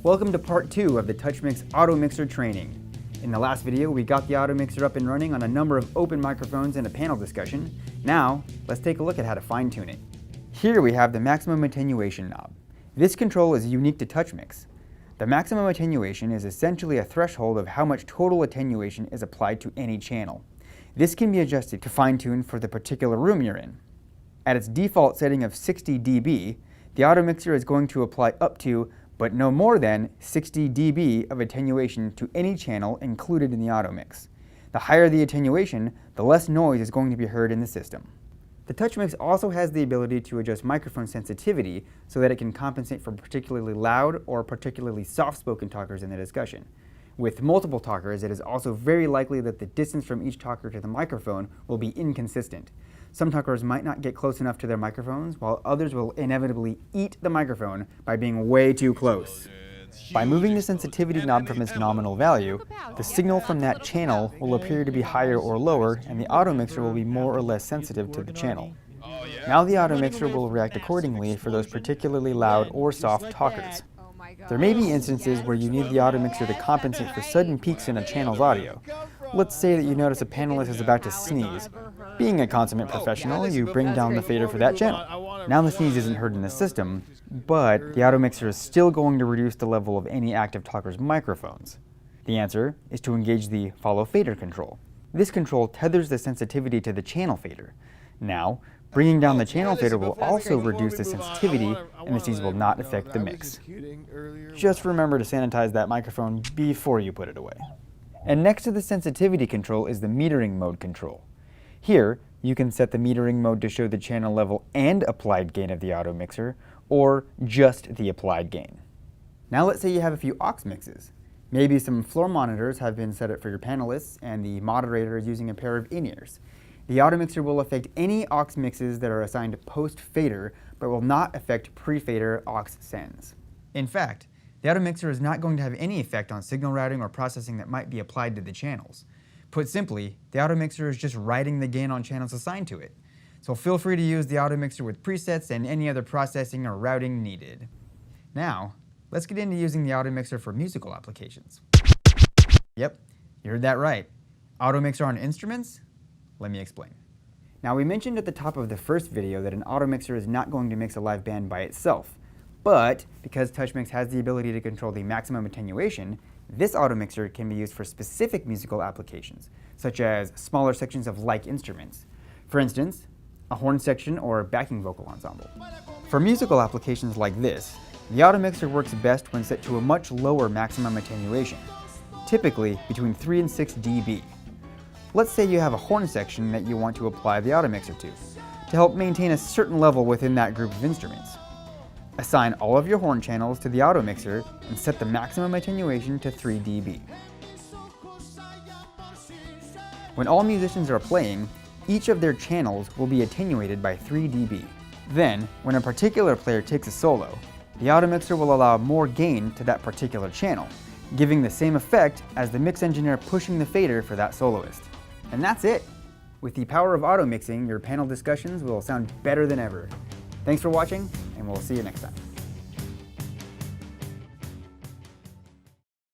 Welcome to part 2 of the TouchMix Auto Mixer training. In the last video, we got the Auto Mixer up and running on a number of open microphones and a panel discussion. Now, let's take a look at how to fine-tune it. Here we have the maximum attenuation knob. This control is unique to TouchMix. The maximum attenuation is essentially a threshold of how much total attenuation is applied to any channel. This can be adjusted to fine-tune for the particular room you're in. At its default setting of 60 dB, the Auto Mixer is going to apply up to, but no more than, 60 dB of attenuation to any channel included in the Auto Mix. The higher the attenuation, the less noise is going to be heard in the system. The TouchMix also has the ability to adjust microphone sensitivity so that it can compensate for particularly loud or particularly soft-spoken talkers in the discussion. With multiple talkers, it is also very likely that the distance from each talker to the microphone will be inconsistent. Some talkers might not get close enough to their microphones, while others will inevitably eat the microphone by being way too close. By moving the sensitivity knob from its nominal value, the signal from that channel will appear to be higher or lower, and the Auto Mixer will be more or less sensitive to the channel. Now the Auto Mixer will react accordingly for those particularly loud or soft talkers. There may be instances where you need the Auto Mixer to compensate for sudden peaks in a channel's audio. Let's say that you notice a panelist is about to sneeze. Being a consummate professional, you bring down the fader for that channel. Now the sneeze isn't heard in the system, but the Auto Mixer is still going to reduce the level of any active talker's microphones. The answer is to engage the follow fader control. This control tethers the sensitivity to the channel fader. Now, bringing down the channel fader will also reduce the sensitivity, and the sneeze will not affect the mix. Just remember to sanitize that microphone before you put it away. And next to the sensitivity control is the metering mode control. Here, you can set the metering mode to show the channel level and applied gain of the Auto Mixer, or just the applied gain. Now let's say you have a few aux mixes. Maybe some floor monitors have been set up for your panelists, and the moderator is using a pair of in-ears. The Auto Mixer will affect any aux mixes that are assigned post-fader, but will not affect pre-fader aux sends. In fact, the Auto Mixer is not going to have any effect on signal routing or processing that might be applied to the channels. Put simply, the Auto Mixer is just writing the gain on channels assigned to it. So feel free to use the Auto Mixer with presets and any other processing or routing needed. Now, let's get into using the Auto Mixer for musical applications. Yep, you heard that right. Auto Mixer on instruments? Let me explain. Now, we mentioned at the top of the first video that an Auto Mixer is not going to mix a live band by itself. But because TouchMix has the ability to control the maximum attenuation, this Auto Mixer can be used for specific musical applications, such as smaller sections of like instruments. For instance, a horn section or backing vocal ensemble. For musical applications like this, the Auto Mixer works best when set to a much lower maximum attenuation, typically between 3 and 6 dB. Let's say you have a horn section that you want to apply the Auto Mixer to help maintain a certain level within that group of instruments. Assign all of your horn channels to the Auto Mixer and set the maximum attenuation to 3 dB. When all musicians are playing, each of their channels will be attenuated by 3 dB. Then, when a particular player takes a solo, the Auto Mixer will allow more gain to that particular channel, giving the same effect as the mix engineer pushing the fader for that soloist. And that's it! With the power of auto mixing, your panel discussions will sound better than ever. Thanks for watching, and we'll see you next time.